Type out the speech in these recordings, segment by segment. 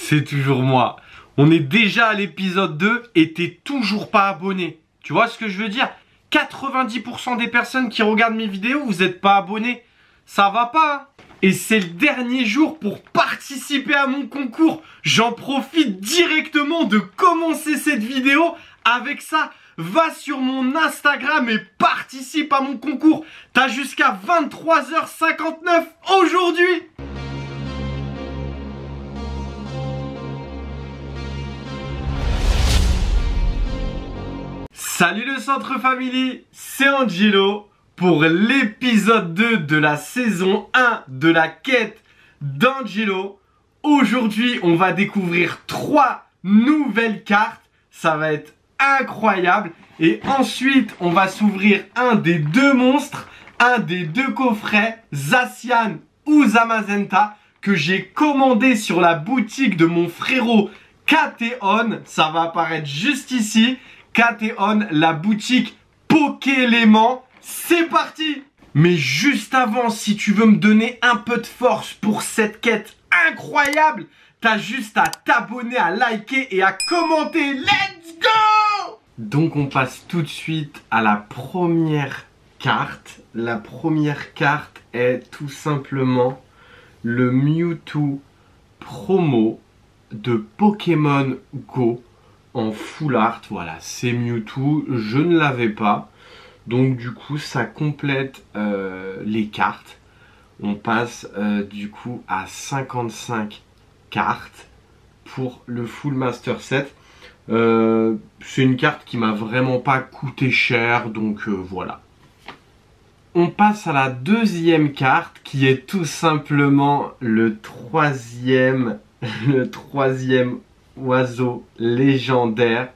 c'est toujours moi. On est déjà à l'épisode 2 et t'es toujours pas abonné. Tu vois ce que je veux dire? 90% des personnes qui regardent mes vidéos, vous n'êtes pas abonnés. Ça va pas, hein? Et c'est le dernier jour pour participer à mon concours. J'en profite directement de commencer cette vidéo avec ça. Va sur mon Instagram et participe à mon concours. T'as jusqu'à 23h59 aujourd'hui. Salut le Centre Family, c'est Angelo pour l'épisode 2 de la saison 1 de la quête d'Angelo. Aujourd'hui, on va découvrir 3 nouvelles cartes. Ça va être incroyable. Et ensuite, on va s'ouvrir un des 2 monstres, un des 2 coffrets, Zacian ou Zamazenta, que j'ai commandé sur la boutique de mon frérot Kateon. Ça va apparaître juste ici. Kateon, la boutique Pokélément. C'est parti! Mais juste avant, si tu veux me donner un peu de force pour cette quête incroyable, t'as juste à t'abonner, à liker et à commenter. Let's go! Donc on passe tout de suite à la première carte. La première carte est tout simplement le Mewtwo promo de Pokémon Go en full art. Voilà, c'est Mewtwo, je ne l'avais pas. Donc du coup ça complète les cartes. On passe du coup à 55 cartes pour le full master set. C'est une carte qui m'a vraiment pas coûté cher, donc voilà. On passe à la deuxième carte qui est tout simplement le troisième oiseau légendaire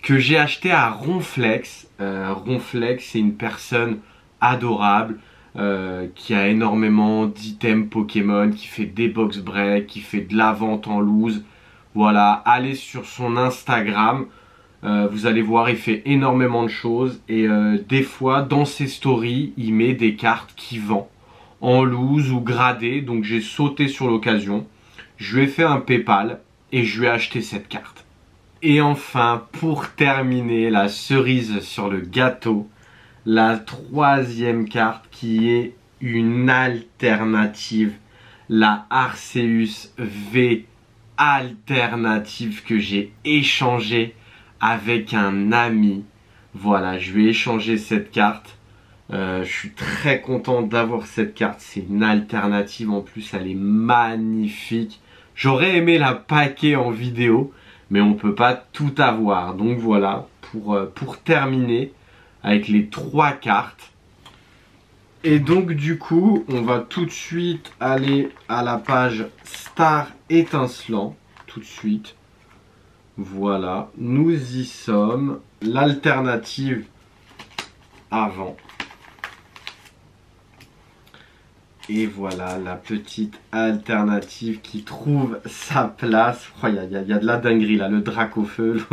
que j'ai acheté à Ronflex. Ronflex, c'est une personne adorable qui a énormément d'items Pokémon, qui fait des box breaks, qui fait de la vente en loose. Voilà, allez sur son Instagram, vous allez voir, il fait énormément de choses. Et des fois, dans ses stories, il met des cartes qu'il vend en loose ou gradées. Donc j'ai sauté sur l'occasion, je lui ai fait un PayPal et je lui ai acheté cette carte. Et enfin, pour terminer, la cerise sur le gâteau, la troisième carte qui est une alternative, la Arceus V alternative que j'ai échangée avec un ami. Voilà, je lui ai échangé cette carte. Je suis très content d'avoir cette carte. C'est une alternative en plus, elle est magnifique. J'aurais aimé la packer en vidéo, mais on ne peut pas tout avoir. Donc voilà, pour terminer avec les 3 cartes. Et donc du coup, on va tout de suite aller à la page Star Étincelant. Tout de suite. Voilà, nous y sommes. L'alternative avant. Et voilà la petite alternative qui trouve sa place. Oh, y a de la dinguerie là, le Dracofeu,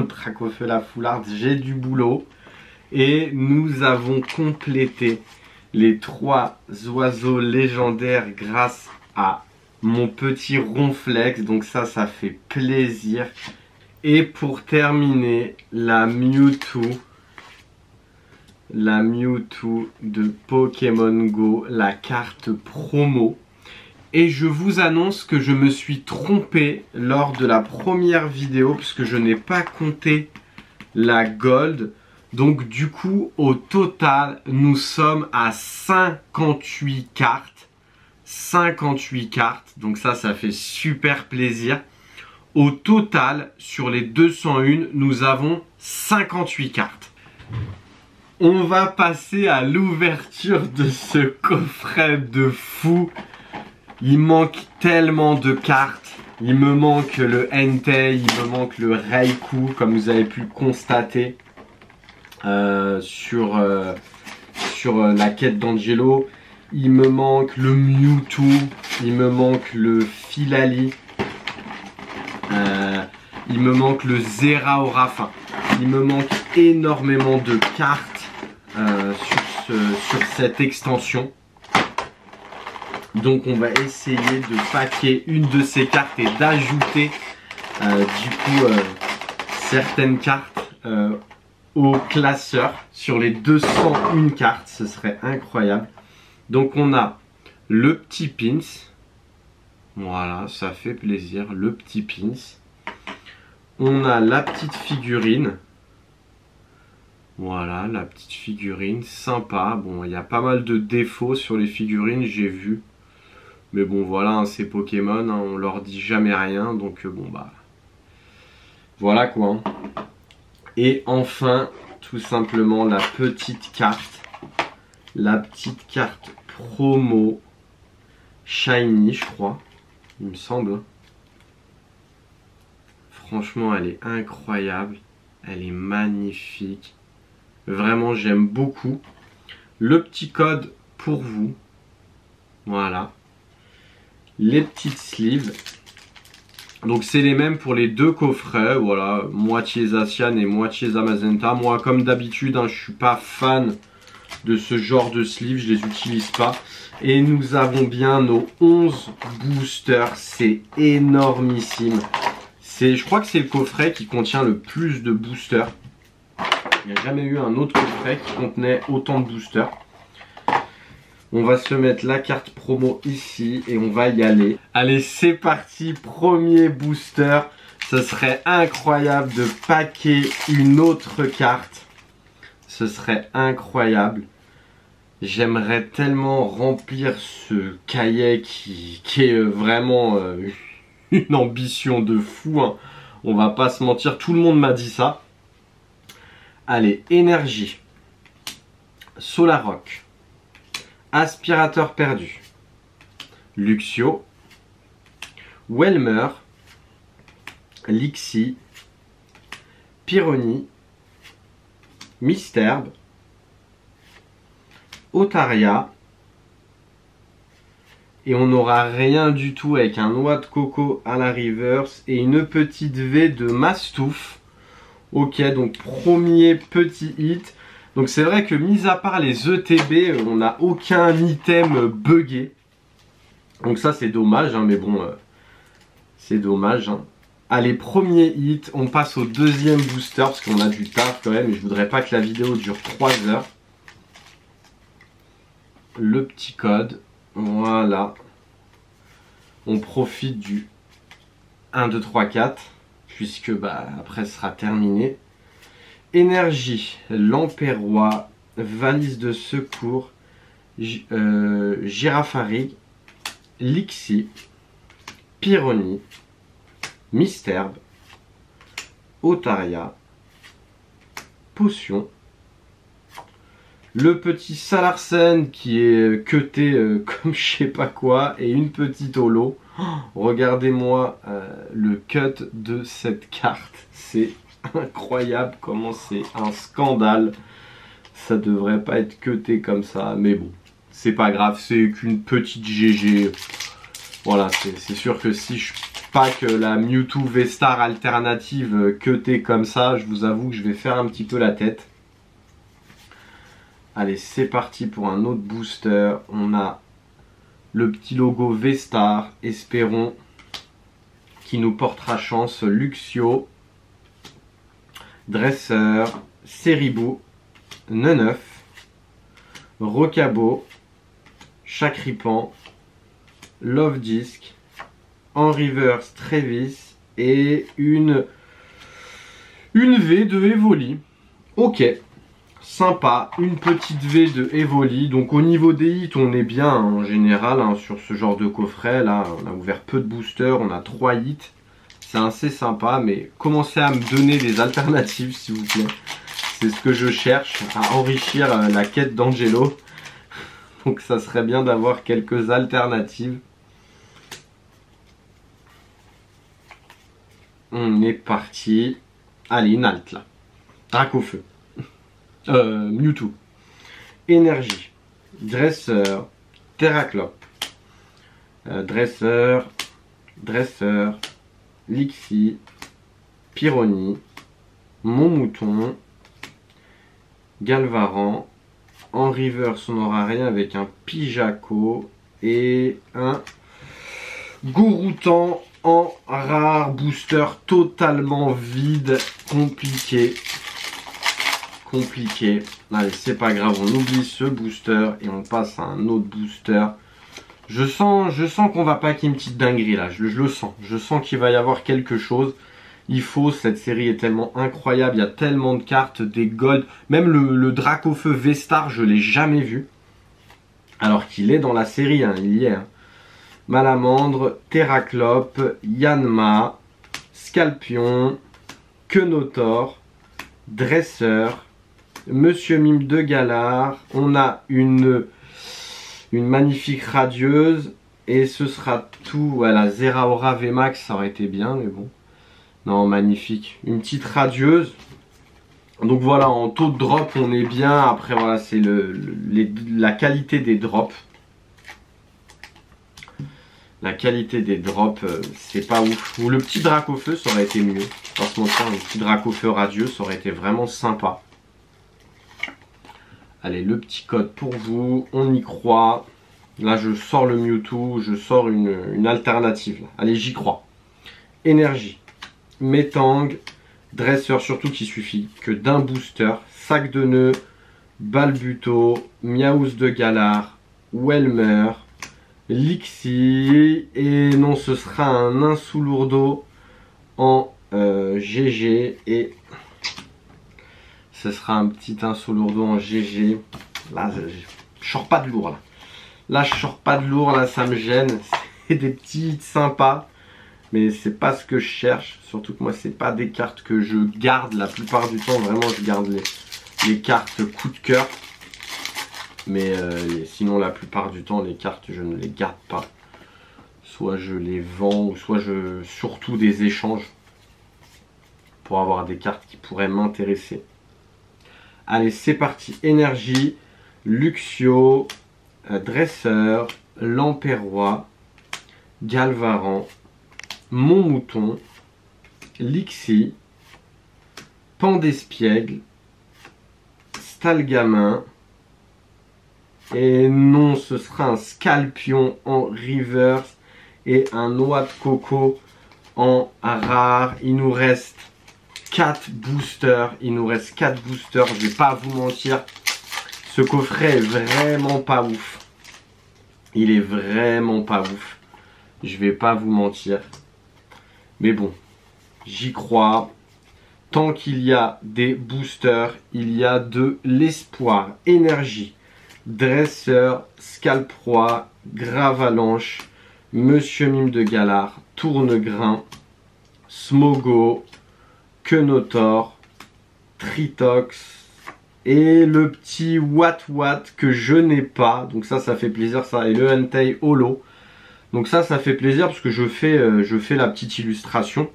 la full art, j'ai du boulot. Et nous avons complété les 3 oiseaux légendaires grâce à mon petit Ronflex. Donc ça fait plaisir. Et pour terminer, la Mewtwo de Pokémon Go, la carte promo. Et je vous annonce que je me suis trompé lors de la première vidéo puisque je n'ai pas compté la gold. Donc du coup, au total, nous sommes à 58 cartes. 58 cartes, donc ça fait super plaisir. Au total, sur les 201, nous avons 58 cartes. On va passer à l'ouverture de ce coffret de fou. Il manque tellement de cartes. Il me manque le Entei, il me manque le Raikou, comme vous avez pu le constater sur la quête d'Angelo. Il me manque le Mewtwo, il me manque le Filali, il me manque le Zeraora. Enfin, il me manque énormément de cartes sur cette extension. Donc on va essayer de packer une de ces cartes et d'ajouter certaines cartes au classeur sur les 201 cartes, ce serait incroyable. Donc on a le petit pins, voilà, ça fait plaisir, le petit pins. On a la petite figurine. Voilà, la petite figurine, sympa. Bon, il y a pas mal de défauts sur les figurines, j'ai vu. Mais bon, voilà, hein, c'est Pokémon, hein, on leur dit jamais rien. Donc, bon, bah... Voilà, quoi. Hein. Et enfin, tout simplement, la petite carte. La petite carte promo Shiny, je crois. Il me semble. Franchement, elle est incroyable. Elle est magnifique. Vraiment, j'aime beaucoup. Le petit code pour vous. Voilà. Les petites sleeves. Donc, c'est les mêmes pour les deux coffrets. Voilà. Moitié Zacian et moitié Zamazenta. Moi, comme d'habitude, hein, je suis pas fan de ce genre de sleeves. Je les utilise pas. Et nous avons bien nos 11 boosters. C'est énormissime. Je crois que c'est le coffret qui contient le plus de boosters. Il n'y a jamais eu un autre coffret qui contenait autant de boosters. On va se mettre la carte promo ici et on va y aller. Allez, c'est parti, premier booster. Ce serait incroyable de packer une autre carte. Ce serait incroyable. J'aimerais tellement remplir ce cahier qui est vraiment une ambition de fou. Hein. On va pas se mentir, tout le monde m'a dit ça. Allez, énergie, Solaroc, aspirateur perdu, Luxio, Welmer, Lixie, Pyroni, Misterbe, Otaria, et on n'aura rien du tout avec un noix de coco à la reverse et une petite V de Mastouf. Ok, donc premier petit hit. Donc c'est vrai que mis à part les ETB, on n'a aucun item buggé. Donc ça c'est dommage, hein, mais bon, c'est dommage. Hein. Allez, premier hit, on passe au deuxième booster parce qu'on a du taf quand même et je voudrais pas que la vidéo dure 3 heures. Le petit code, voilà. On profite du 1, 2, 3, 4. Puisque bah, après ce sera terminé. Énergie, Lampérois, valise de secours, Girafarig, Lixie, Pyroni, Misterbe, Otaria, Potion, le petit Salarsen qui est cuté comme je sais pas quoi et une petite holo. Regardez-moi le cut de cette carte, c'est incroyable comment c'est un scandale. Ça devrait pas être cuté comme ça, mais bon, c'est pas grave, c'est qu'une petite GG. Voilà, c'est sûr que si je pack la Mewtwo V-Star alternative cutée comme ça, je vous avoue que je vais faire un petit peu la tête. Allez, c'est parti pour un autre booster. On a le petit logo V-Star, espérons qui nous portera chance. Luxio, Dresseur, Ceribou, Neneuf, Rocabo, Chakripan, Love Disc, en reverse Trevis et une V de Evoli. Ok. Sympa, une petite V de Evoli. Donc au niveau des hits, on est bien hein, en général hein, sur ce genre de coffret. Là, on a ouvert peu de boosters, on a 3 hits. C'est assez sympa, mais commencez à me donner des alternatives s'il vous plaît. C'est ce que je cherche, à enrichir la quête d'Angelo. Donc ça serait bien d'avoir quelques alternatives. On est parti. Allez, une halte là. Dracofeu. Mewtwo. Énergie. Dresseur. Terraclope. Dresseur. Lixie. Pyroni. Mon Mouton. Galvaran. En reverse, on n'aura rien avec un Pijaco. Et un Gouroutan en rare booster totalement vide. Compliqué. Compliqué. Allez, c'est pas grave, on oublie ce booster et on passe à un autre booster. Je sens qu'on va packer une petite dinguerie là, je le sens. Je sens qu'il va y avoir quelque chose. Il faut, cette série est tellement incroyable, il y a tellement de cartes, des gold. Même le Dracofeu Vestar, je l'ai jamais vu. Alors qu'il est dans la série, hein, il y est. Hein. Malamandre, Terraclope, Yanma, Scalpion, Quenotor, Dresseur, Monsieur Mime de Galar. On a une magnifique radieuse. Et ce sera tout. Voilà, Zeraora VMAX, ça aurait été bien, mais bon. Non, magnifique. Une petite radieuse. Donc voilà, en taux de drop, on est bien. Après, voilà, c'est la qualité des drops. La qualité des drops, c'est pas ouf. Ou le petit Dracofeu, ça aurait été mieux. Pas se mentir, le petit Dracofeu radieux, ça aurait été vraiment sympa. Allez, le petit code pour vous. On y croit. Là, je sors le Mewtwo. Je sors une alternative. Là. Allez, j'y crois. Énergie. Métang. Dresseur, surtout qu'il suffit que d'un booster. Sac de nœuds. Balbuto. Miaous de Galar. Welmer. Lixi. Et non, ce sera un Insoulourdo en GG. Et ce sera un petit Insoulourdo en GG. Là, je sors pas de lourd. Là, je sors pas de lourd. Là, ça me gêne. C'est des petites sympas. Mais c'est pas ce que je cherche. Surtout que moi, c'est pas des cartes que je garde la plupart du temps. Vraiment, je garde les cartes coup de cœur. Mais sinon, la plupart du temps, les cartes, je ne les garde pas. Soit je les vends, ou soit surtout des échanges. Pour avoir des cartes qui pourraient m'intéresser. Allez, c'est parti. Énergie, Luxio, Dresseur, Lamperrois, Galvaran, Montmouton, Lixi, Pandespiègle, Stalgamin. Et non, ce sera un Scalpion en reverse et un Noix de Coco en rare. Il nous reste 4 boosters. Il nous reste 4 boosters. Je vais pas vous mentir. Ce coffret est vraiment pas ouf. Il est vraiment pas ouf. Je vais pas vous mentir. Mais bon, j'y crois. Tant qu'il y a des boosters, il y a de l'espoir. Énergie. Dresseur, Scalproie, Gravalanche, Monsieur Mime de Galar, Tournegrain, Smogo, Quenotor, Tritox et le petit Watt que je n'ai pas. Donc ça fait plaisir ça. Et le Entei Holo. Donc ça fait plaisir parce que je fais la petite illustration.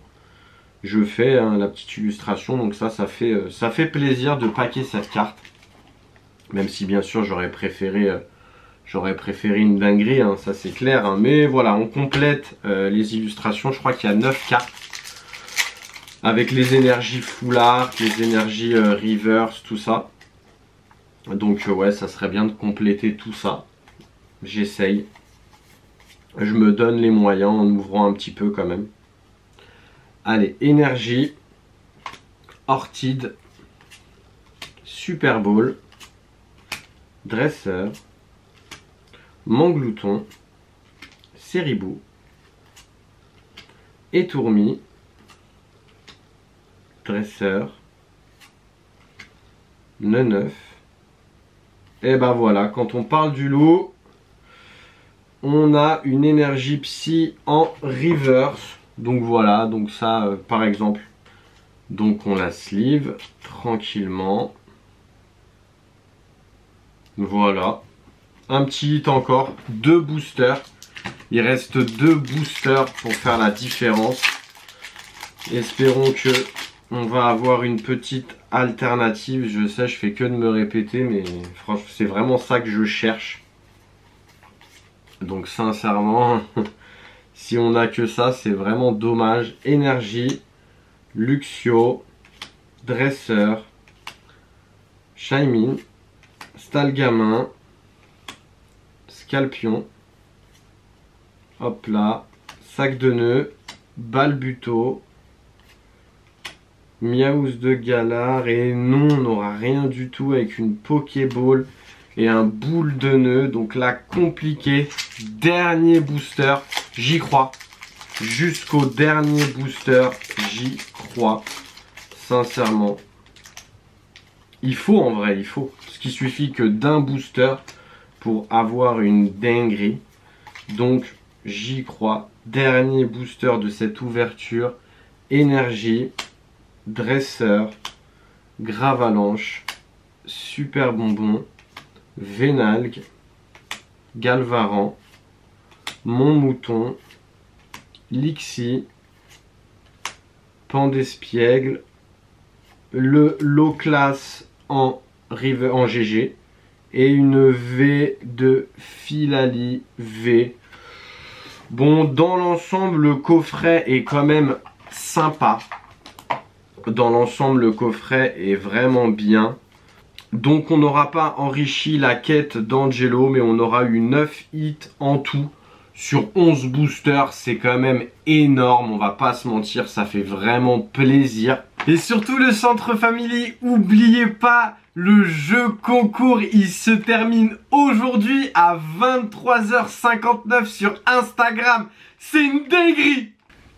Je fais la petite illustration. Donc ça fait plaisir de packer cette carte. Même si bien sûr j'aurais préféré une dinguerie, hein, ça c'est clair. Hein. Mais voilà, on complète les illustrations. Je crois qu'il y a 9 cartes. Avec les énergies full art, les énergies reverse, tout ça. Donc ouais, ça serait bien de compléter tout ça. J'essaye. Je me donne les moyens en ouvrant un petit peu quand même. Allez, énergie. Orchid. Super Bowl. Dresseur, Manglouton, Séribou, Étourmi, Dresseur, Neneuf. Et ben voilà, quand on parle du lot, on a une énergie psy en reverse. Donc voilà, donc ça par exemple. Donc on la sleeve tranquillement. Voilà, un petit hit encore, 2 boosters. Il reste 2 boosters pour faire la différence. Espérons que on va avoir une petite alternative. Je sais, je fais que de me répéter, mais franchement, c'est vraiment ça que je cherche. Donc sincèrement, si on n'a que ça, c'est vraiment dommage. Énergie, Luxio, Dresseur, Shaymin, Stalgamin, Scalpion, hop là, sac de nœuds, Balbuto, Miaouz de Galar, et non, on n'aura rien du tout avec une Pokéball et un boule de nœud. Donc là, compliqué. Dernier booster, j'y crois. Jusqu'au dernier booster, j'y crois. Sincèrement. Il faut en vrai, il faut. Parce qu'il suffit que d'un booster pour avoir une dinguerie. Donc, j'y crois. Dernier booster de cette ouverture. Énergie, Dresseur, Gravalanche, Super Bonbon, Vénalgue, Galvaran, Mon Mouton, Lixie, Pandespiègle, le Loclas en GG et une V de Philali V. Bon, dans l'ensemble, le coffret est quand même sympa. Dans l'ensemble, le coffret est vraiment bien. Donc, on n'aura pas enrichi la quête d'Angelo, mais on aura eu 9 hits en tout. Sur 11 boosters, c'est quand même énorme, on va pas se mentir, ça fait vraiment plaisir. Et surtout le Centre Family, oubliez pas, le jeu concours, il se termine aujourd'hui à 23h59 sur Instagram. C'est une dinguerie!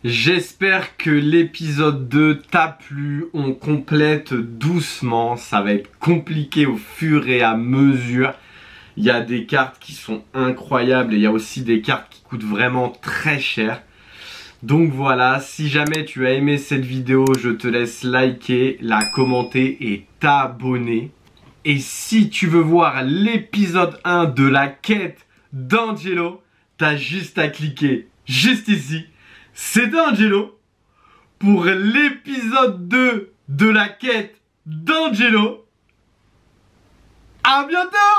J'espère que l'épisode 2 t'a plu, on complète doucement, ça va être compliqué au fur et à mesure. Il y a des cartes qui sont incroyables et il y a aussi des cartes qui coûtent vraiment très cher. Donc voilà, si jamais tu as aimé cette vidéo, je te laisse liker, la commenter et t'abonner. Et si tu veux voir l'épisode 1 de la quête d'Angelo, t'as juste à cliquer juste ici. C'est Angelo pour l'épisode 2 de la quête d'Angelo. À bientôt!